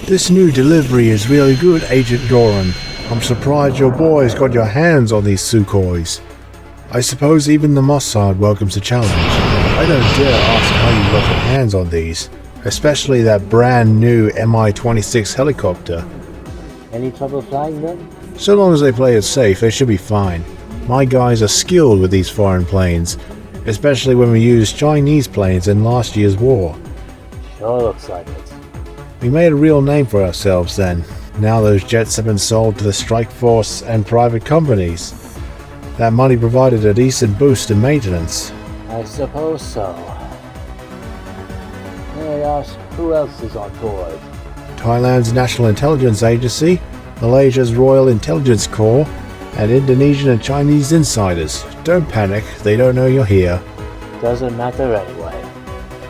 This new delivery is really good, Agent Doran. I'm surprised your boys got your hands on these Sukhois. I suppose even the Mossad welcomes a challenge. I don't dare ask how you got your hands on these, especially that brand new Mi-26 helicopter. Any trouble flying them? So long as they play it safe, they should be fine. My guys are skilled with these foreign planes, especially when we used Chinese planes in last year's war. Sure looks like it. We made a real name for ourselves then. Now those jets have been sold to the strike force and private companies. That money provided a decent boost in maintenance. I suppose so. May I ask, who else is on board? Thailand's National Intelligence Agency, Malaysia's Royal Intelligence Corps, and Indonesian and Chinese insiders. Don't panic, they don't know you're here. Doesn't matter anyway.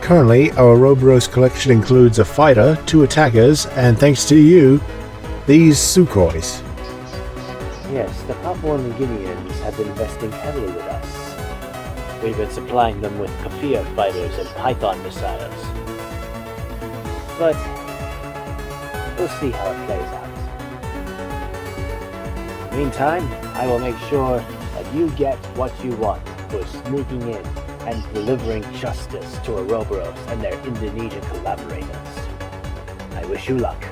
Currently, our Ouroboros collection includes a fighter, 2 attackers, and thanks to you, these Sukhois. Yes, the Papua New Guineans have been investing heavily with us. We've been supplying them with Kafir fighters and Python missiles. But we'll see how it plays out. Meantime, I will make sure that you get what you want for sneaking in and delivering justice to Ouroboros and their Indonesian collaborators. I wish you luck.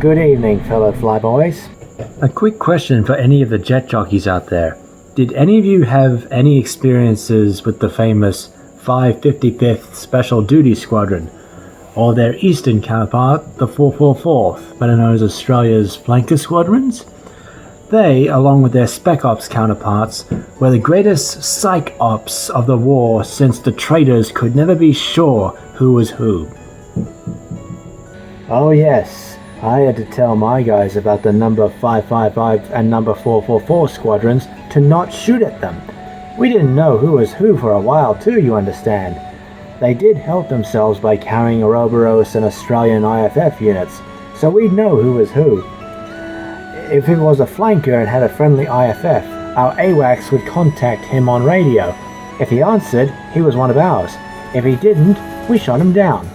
Good evening, fellow flyboys. A quick question for any of the jet jockeys out there. Did any of you have any experiences with the famous 555th Special Duty Squadron, or their eastern counterpart, the 444th, better known as Australia's flanker squadrons? They, along with their spec ops counterparts, were the greatest psych ops of the war, since the traitors could never be sure who was who. Oh yes, I had to tell my guys about the number 555 and number 444 squadrons to not shoot at them. We didn't know who was who for a while too, you understand. They did help themselves by carrying Ouroboros and Australian IFF units, so we'd know who was who. If it was a flanker and had a friendly IFF, our AWACS would contact him on radio. If he answered, he was one of ours. If he didn't, we shot him down.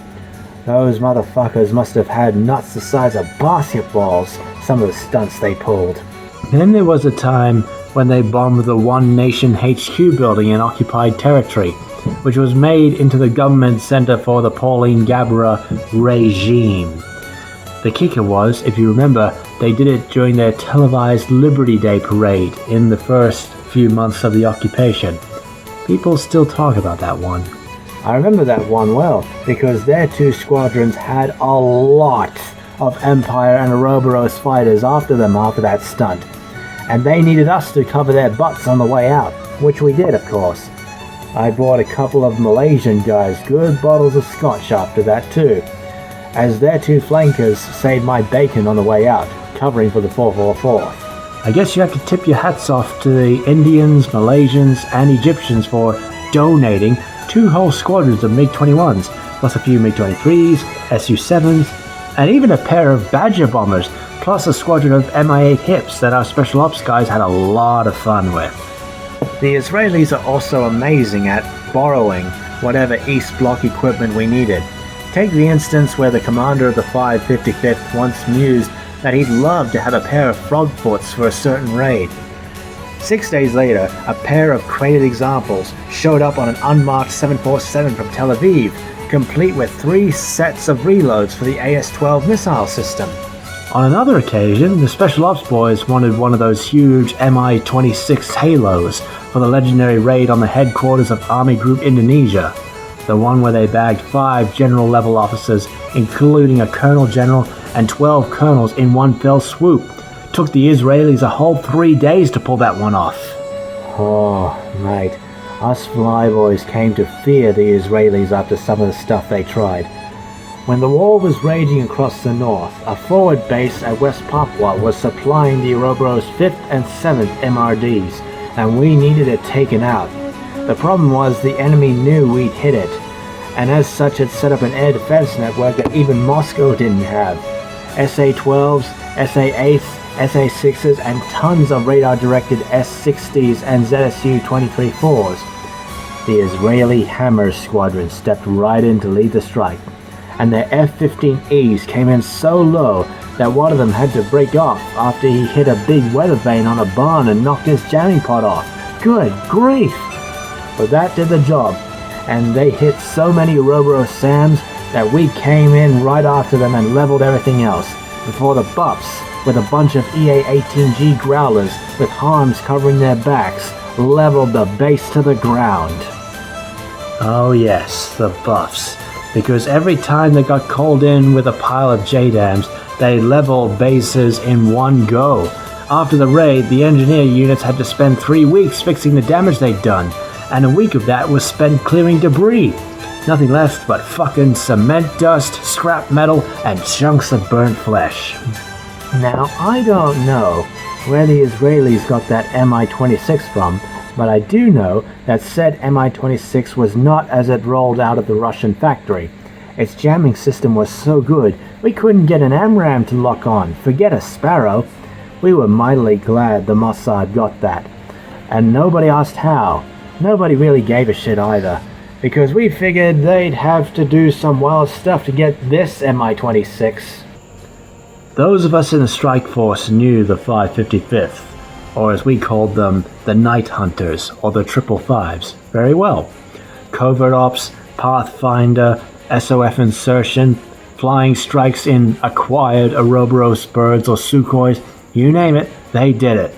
Those motherfuckers must have had nuts the size of basketballs, some of the stunts they pulled. Then there was a time when they bombed the One Nation HQ building in occupied territory, which was made into the government center for the Pauline Gabra regime. The kicker was, if you remember, they did it during their televised Liberty Day parade in the first few months of the occupation. People still talk about that one. I remember that one well, because their 2 squadrons had a lot of Empire and Ouroboros fighters after them after that stunt, and they needed us to cover their butts on the way out, which we did, of course. I bought a couple of Malaysian guys good bottles of scotch after that too, as their 2 flankers saved my bacon on the way out, covering for the 444th. I guess you have to tip your hats off to the Indians, Malaysians, and Egyptians for donating 2 whole squadrons of MiG-21s, plus a few MiG-23s, Su-7s, and even a pair of Badger bombers, plus a squadron of Mi-8 Hips that our special ops guys had a lot of fun with. The Israelis are also amazing at borrowing whatever East Bloc equipment we needed. Take the instance where the commander of the 555th once mused that he'd love to have a pair of frogfoots for a certain raid. 6 days later, a pair of crated examples showed up on an unmarked 747 from Tel Aviv, complete with 3 sets of reloads for the AS-12 missile system. On another occasion, the Special Ops boys wanted one of those huge Mi-26 Halos for the legendary raid on the headquarters of Army Group Indonesia, the one where they bagged 5 general-level officers, including a colonel general and 12 colonels in one fell swoop. Took the Israelis a whole 3 days to pull that one off. Oh, mate, us flyboys came to fear the Israelis after some of the stuff they tried. When the war was raging across the north, a forward base at West Papua was supplying the Ouroboros 5th and 7th MRDs, and we needed it taken out. The problem was the enemy knew we'd hit it, and as such had set up an air defense network that even Moscow didn't have. SA-12s, SA-8s, SA-6s, and tons of radar-directed S-60s and ZSU-23-4s. the Israeli Hammer Squadron stepped right in to lead the strike, and their F-15Es came in so low that one of them had to break off after he hit a big weather vane on a barn and knocked his jamming pod off. Good grief! But that did the job, and they hit so many Robo-Sams that we came in right after them and leveled everything else, before the Buffs, with a bunch of EA-18G Growlers with harms covering their backs, leveled the base to the ground. Oh yes, the Buffs. Because every time they got called in with a pile of JDAMs, they leveled bases in one go. After the raid, the engineer units had to spend 3 weeks fixing the damage they'd done, and a week of that was spent clearing debris. Nothing left but fucking cement dust, scrap metal, and chunks of burnt flesh. Now, I don't know where the Israelis got that Mi-26 from, but I do know that said Mi-26 was not as it rolled out of the Russian factory. Its jamming system was so good, we couldn't get an AMRAAM to lock on, forget a Sparrow. We were mightily glad the Mossad got that. And nobody asked how. Nobody really gave a shit either, because we figured they'd have to do some wild stuff to get this Mi-26. Those of us in the strike force knew the 555th, or as we called them, the Night Hunters, or the 555s, very well. Covert Ops, Pathfinder, SOF insertion, flying strikes in acquired Ouroboros birds or Sukhois, you name it, they did it.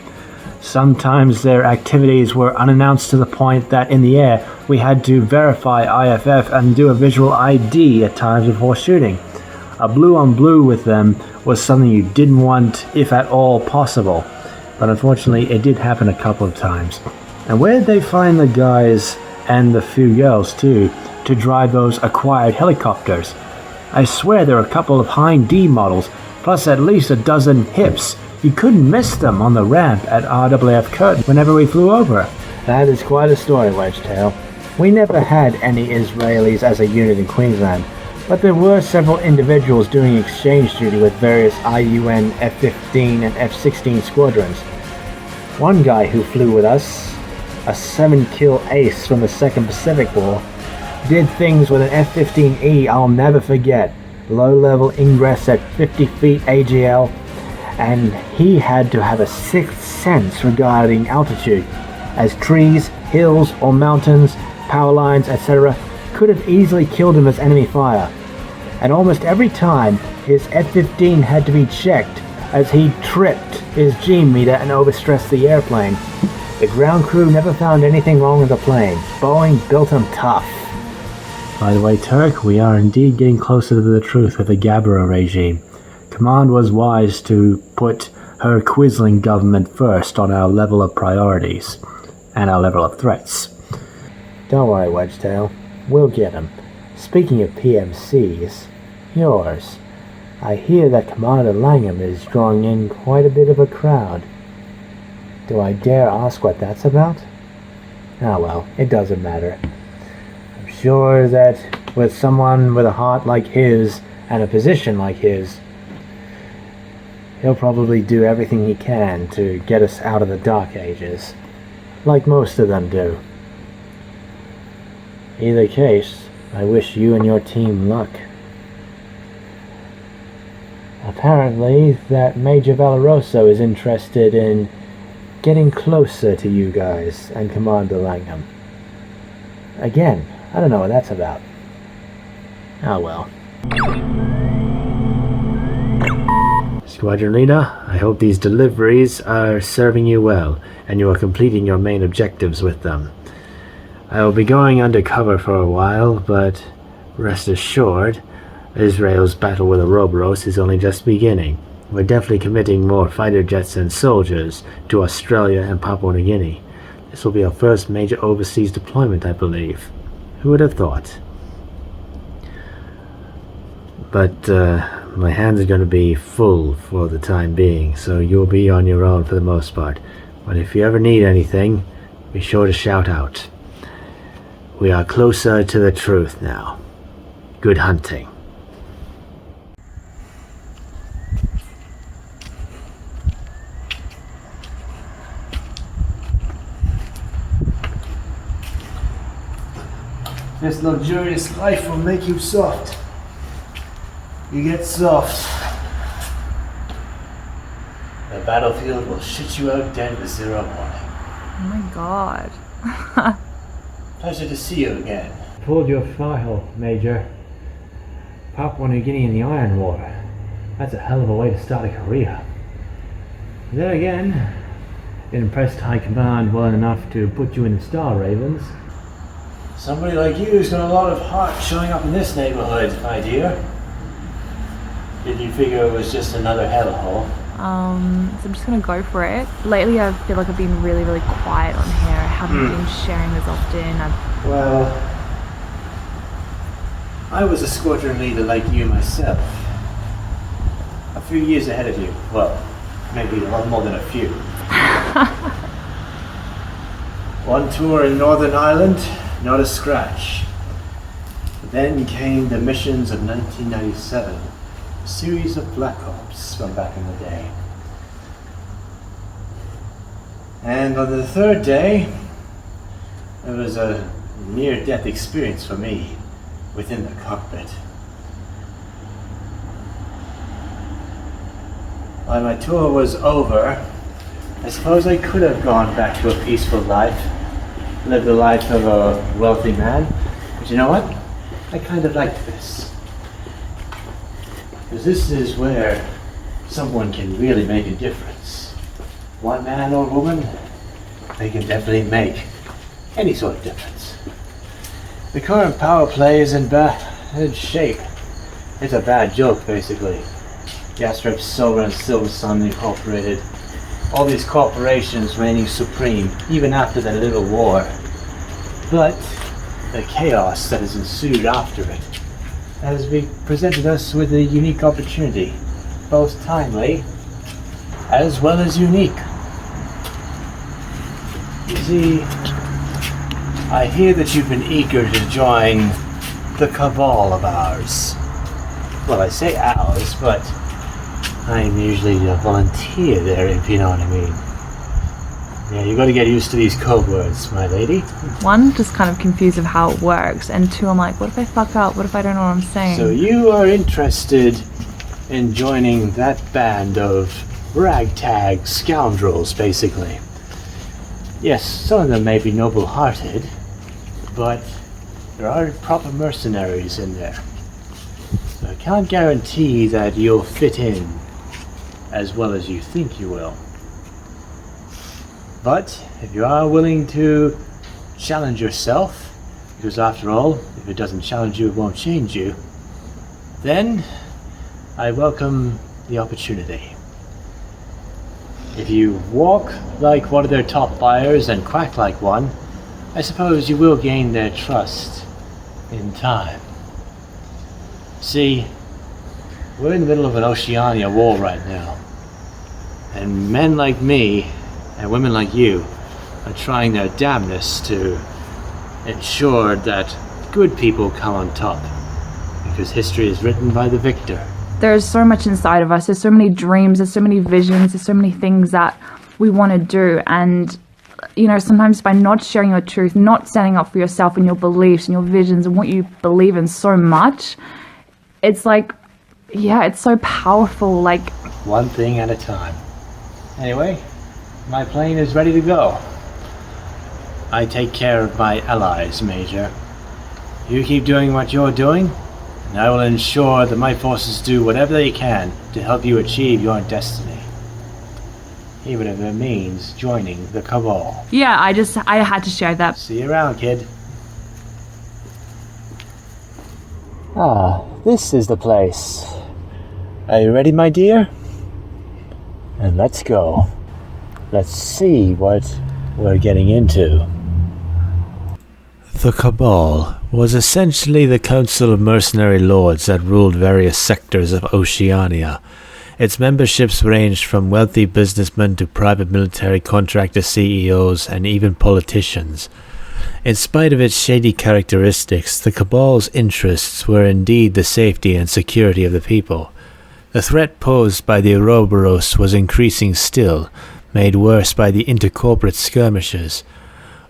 Sometimes their activities were unannounced to the point that in the air we had to verify IFF and do a visual ID at times before shooting. A blue on blue with them was something you didn't want, if at all possible. But unfortunately it did happen a couple of times. And where did they find the guys, and the few girls too, to drive those acquired helicopters? I swear there were a couple of Hind D models, plus at least a dozen hips. You couldn't miss them on the ramp at RWF Curtin whenever we flew over. That is quite a story, Wedgetail. We never had any Israelis as a unit in Queensland, but there were several individuals doing exchange duty with various IUN F-15 and F-16 squadrons. One guy who flew with us, a 7-kill ace from the Second Pacific War, did things with an F-15E I'll never forget. Low-level ingress at 50 feet AGL, and he had to have a sixth sense regarding altitude, as trees, hills or mountains, power lines, etc. could have easily killed him as enemy fire. And almost every time, his F-15 had to be checked as he tripped his G meter and overstressed the airplane. The ground crew never found anything wrong with the plane. Boeing built him tough. By the way, Turk, we are indeed getting closer to the truth with the Gabbro regime. Command was wise to put her Quisling government first on our level of priorities, and our level of threats. Don't worry, Wedgetail. We'll get him. Speaking of PMCs, yours. I hear that Commander Langham is drawing in quite a bit of a crowd. Do I dare ask what that's about? Ah well, it doesn't matter. I'm sure that with someone with a heart like his and a position like his, he'll probably do everything he can to get us out of the Dark Ages, like most of them do. Either case, I wish you and your team luck. Apparently, that Major Valoroso is interested in getting closer to you guys and Commander Langham. Again, I don't know what that's about. Oh well. Squadron Leader, I hope these deliveries are serving you well, and you are completing your main objectives with them. I will be going undercover for a while, but rest assured, Israel's battle with Ouroboros is only just beginning. We're definitely committing more fighter jets and soldiers to Australia and Papua New Guinea. This will be our first major overseas deployment, I believe. Who would have thought? But my hands are going to be full for the time being, so you'll be on your own for the most part. But if you ever need anything, be sure to shout out. We are closer to the truth now. Good hunting. This luxurious life will make you soft. You get soft. The battlefield will shit you out dead with zero warning. Oh my god. Pleasure to see you again. Pulled your file, Major. Papua New Guinea in the Iron War. That's a hell of a way to start a career. Then again, it impressed High Command well enough to put you in the Star Ravens. Somebody like you's got a lot of heart showing up in this neighborhood, my dear. Did you figure it was just another hellhole? So I'm just gonna go for it. Lately I feel like I've been really, really quiet on here. I haven't been sharing as often. Well, I was a squadron leader like you myself. A few years ahead of you. Well, maybe a lot more than a few. One tour in Northern Ireland, not a scratch. Then came the missions of 1997. A series of Black Ops from back in the day. And on the third day, it was a near-death experience for me within the cockpit. While my tour was over, I suppose I could have gone back to a peaceful life, lived the life of a wealthy man. But you know what? I kind of like this. Because this is where someone can really make a difference. One man or woman, they can definitely make any sort of difference. The current power play is in bad shape. It's a bad joke, basically. Gastrip, Silver, and Silver Sun Incorporated. All these corporations reigning supreme, even after that little war. But the chaos that has ensued after it has presented us with a unique opportunity, both timely as well as unique. You see, I hear that you've been eager to join the cabal of ours. Well, I say ours, but I'm usually a volunteer there, if you know what I mean. Yeah, you gotta get used to these code words, my lady. One, just kind of confused of how it works, and two, I'm like, what if I fuck up? What if I don't know what I'm saying? So you are interested in joining that band of ragtag scoundrels, basically. Yes, some of them may be noble-hearted, but there are proper mercenaries in there. So I can't guarantee that you'll fit in as well as you think you will. But if you are willing to challenge yourself, because after all, if it doesn't challenge you, it won't change you, then I welcome the opportunity. If you walk like one of their top buyers and quack like one, I suppose you will gain their trust in time. See, we're in the middle of an Oceania War right now, and men like me and women like you are trying their damnedest to ensure that good people come on top, because history is written by the victor. There's so much inside of us. There's so many dreams. There's so many visions. There's so many things that we want to do. And, you know, sometimes by not sharing your truth, not standing up for yourself and your beliefs and your visions and what you believe in so much, it's like, yeah, it's so powerful. Like, one thing at a time. Anyway, my plane is ready to go. I take care of my allies, Major. You keep doing what you're doing, and I will ensure that my forces do whatever they can to help you achieve your destiny. Even if it means joining the Cabal. yeah, I had to share that. See you around, kid. Ah, this is the place. Are you ready, my dear? And let's go. Let's see what we're getting into. The Cabal was essentially the council of mercenary lords that ruled various sectors of Oceania. Its memberships ranged from wealthy businessmen to private military contractor CEOs and even politicians. In spite of its shady characteristics, the Cabal's interests were indeed the safety and security of the people. The threat posed by the Ouroboros was increasing still, made worse by the intercorporate skirmishes.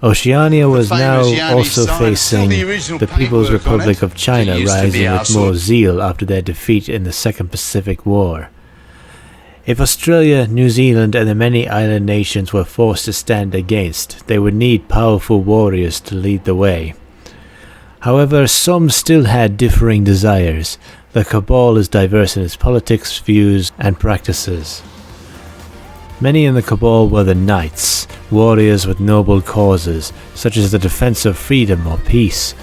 Oceania was now famous also Yanni facing signed the original the People's paperwork on Republic it. of China It used to be rising our with more sort. zeal after their defeat in the Second Pacific War. If Australia, New Zealand and the many island nations were forced to stand against, they would need powerful warriors to lead the way. However, some still had differing desires. The Cabal is diverse in its politics, views and practices. Many in the Cabal were the knights, warriors with noble causes, such as the defense of freedom or peace,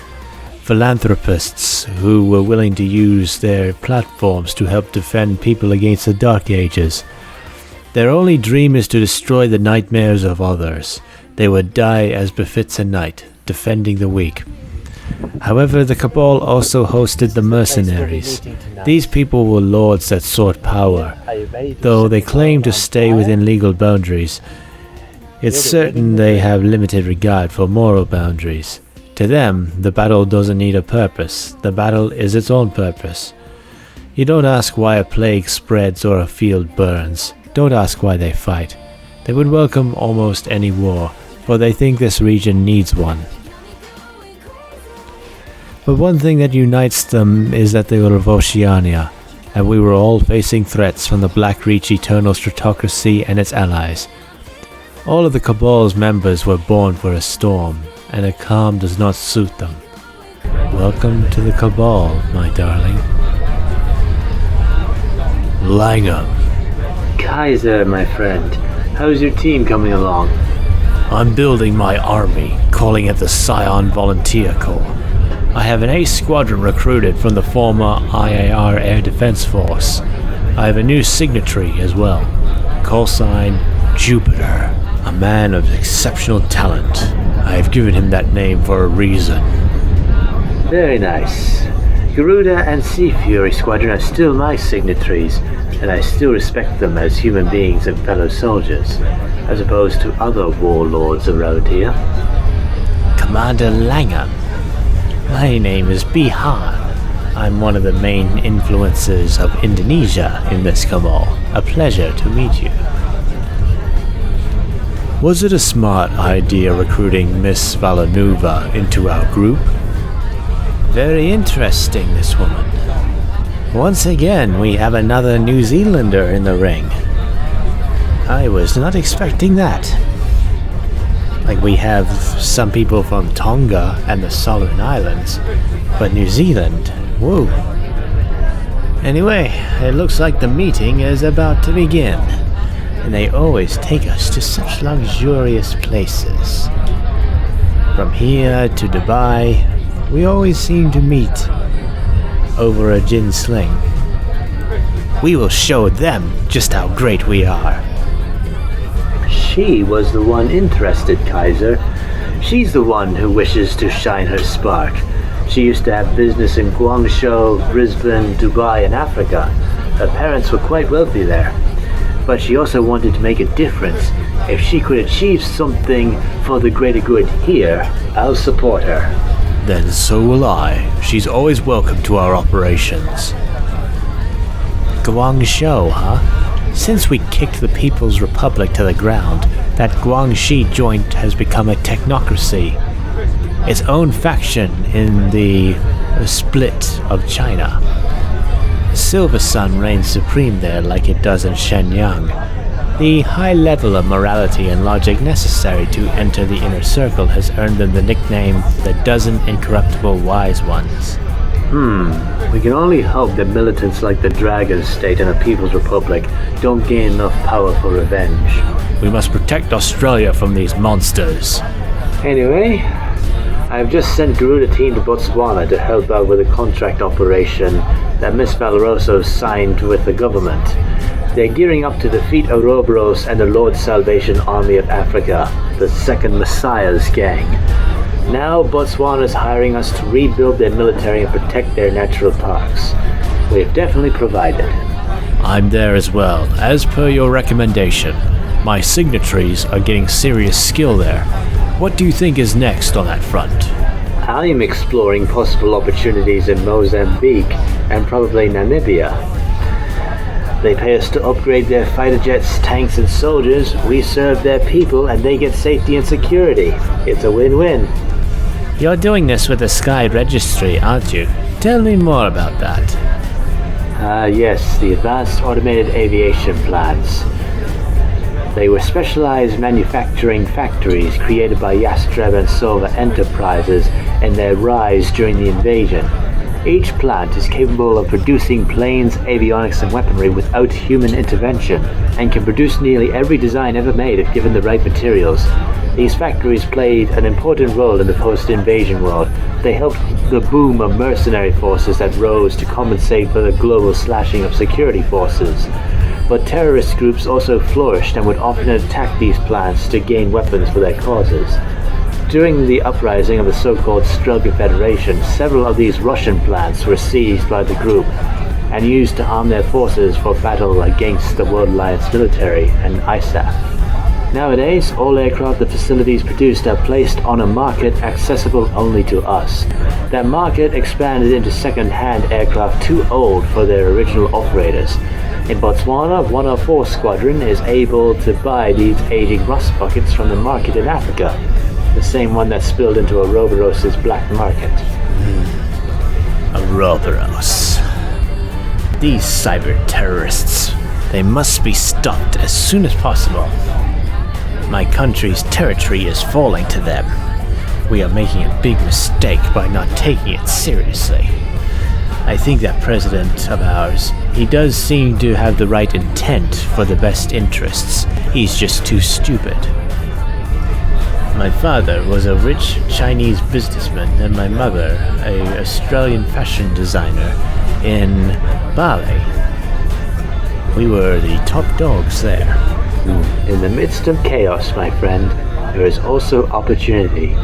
philanthropists who were willing to use their platforms to help defend people against the Dark Ages. Their only dream is to destroy the nightmares of others. They would die as befits a knight, defending the weak. However, the Cabal also hosted the mercenaries. These people were lords that sought power. Though they claim to stay within legal boundaries, it's certain they have limited regard for moral boundaries. To them, the battle doesn't need a purpose. The battle is its own purpose. You don't ask why a plague spreads or a field burns. Don't ask why they fight. They would welcome almost any war, for they think this region needs one. But one thing that unites them is that they were of Oceania, and we were all facing threats from the Black Reach Eternal Stratocracy and its allies. All of the Cabal's members were born for a storm, and a calm does not suit them. Welcome to the Cabal, my darling. Langham. Kaiser, my friend, how's your team coming along? I'm building my army, calling it the Scion Volunteer Corps. I have an ace squadron recruited from the former IAR Air Defense Force. I have a new signatory as well. Call sign Jupiter, a man of exceptional talent. I have given him that name for a reason. Very nice. Garuda and Sea Fury Squadron are still my signatories, and I still respect them as human beings and fellow soldiers, as opposed to other warlords around here. Commander Langham. My name is Bihan. I'm one of the main influences of Indonesia in this cabal. A pleasure to meet you. Was it a smart idea recruiting Miss Valanuva into our group? Very interesting, this woman. Once again, we have another New Zealander in the ring. I was not expecting that. Like, we have some people from Tonga and the Solomon Islands, but New Zealand, whoa. Anyway, it looks like the meeting is about to begin, and they always take us to such luxurious places. From here to Dubai, we always seem to meet over a gin sling. We will show them just how great we are. She was the one interested, Kaiser. She's the one who wishes to shine her spark. She used to have business in Guangzhou, Brisbane, Dubai, and Africa. Her parents were quite wealthy there. But she also wanted to make a difference. If she could achieve something for the greater good here, I'll support her. Then so will I. She's always welcome to our operations. Guangzhou, huh? Since we kicked the People's Republic to the ground, that Guangxi joint has become a technocracy. Its own faction in the split of China. Silver Sun reigns supreme there like it does in Shenyang. The high level of morality and logic necessary to enter the inner circle has earned them the nickname the Dozen Incorruptible Wise Ones. We can only hope that militants like the Dragon State and the People's Republic don't gain enough power for revenge. We must protect Australia from these monsters. Anyway, I've just sent Garuda team to Botswana to help out with a contract operation that Miss Valoroso signed with the government. They're gearing up to defeat Ouroboros and the Lord Salvation Army of Africa, the Second Messiah's gang. Now Botswana's hiring us to rebuild their military and protect their natural parks. We've definitely provided. I'm there as well, as per your recommendation. My signatories are getting serious skill there. What do you think is next on that front? I'm exploring possible opportunities in Mozambique and probably Namibia. They pay us to upgrade their fighter jets, tanks, and soldiers. We serve their people, and they get safety and security. It's a win-win. You're doing this with the Sky Registry, aren't you? Tell me more about that. Yes, the Advanced Automated Aviation Plants. They were specialized manufacturing factories created by Yastreb and Sova Enterprises in their rise during the invasion. Each plant is capable of producing planes, avionics, and weaponry without human intervention, and can produce nearly every design ever made if given the right materials. These factories played an important role in the post-invasion world. They helped the boom of mercenary forces that rose to compensate for the global slashing of security forces. But terrorist groups also flourished and would often attack these plants to gain weapons for their causes. During the uprising of the so-called Struggle Federation, several of these Russian plants were seized by the group and used to arm their forces for battle against the World Alliance military and ISAF. Nowadays, all aircraft the facilities produced are placed on a market accessible only to us. That market expanded into second-hand aircraft too old for their original operators. In Botswana, 104 Squadron is able to buy these aging rust buckets from the market in Africa, the same one that spilled into Ouroboros's black market. Ouroboros. These cyber-terrorists, they must be stopped as soon as possible. My country's territory is falling to them. We are making a big mistake by not taking it seriously. I think that president of ours, he does seem to have the right intent for the best interests. He's just too stupid. My father was a rich Chinese businessman and my mother a Australian fashion designer in Bali. We were the top dogs there. In the midst of chaos, my friend, there is also opportunity.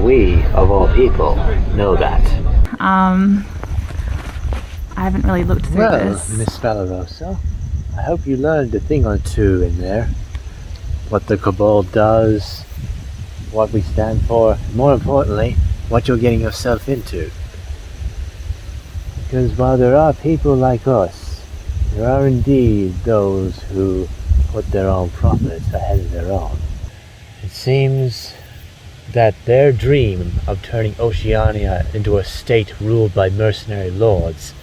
We, of all people, know that. I haven't really looked through this. Miss Valorosa, I hope you learned a thing or two in there. What the Cabal does, what we stand for, more importantly, what you're getting yourself into. Because while there are people like us, there are indeed those who put their own profits ahead of their own. It seems that their dream of turning Oceania into a state ruled by mercenary lords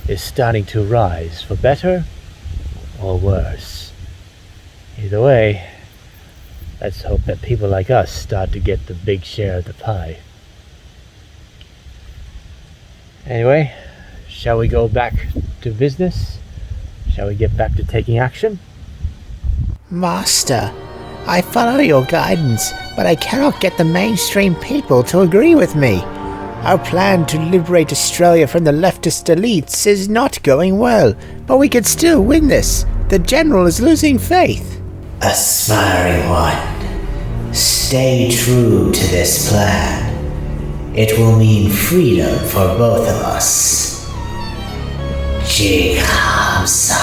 is starting to rise, for better or worse. Either way, let's hope that people like us start to get the big share of the pie. Anyway, shall we go back to business? Shall we get back to taking action? Master, I follow your guidance, but I cannot get the mainstream people to agree with me. Our plan to liberate Australia from the leftist elites is not going well, but we could still win this. The General is losing faith. Aspiring one, stay true to this plan. It will mean freedom for both of us. Jig Hamza.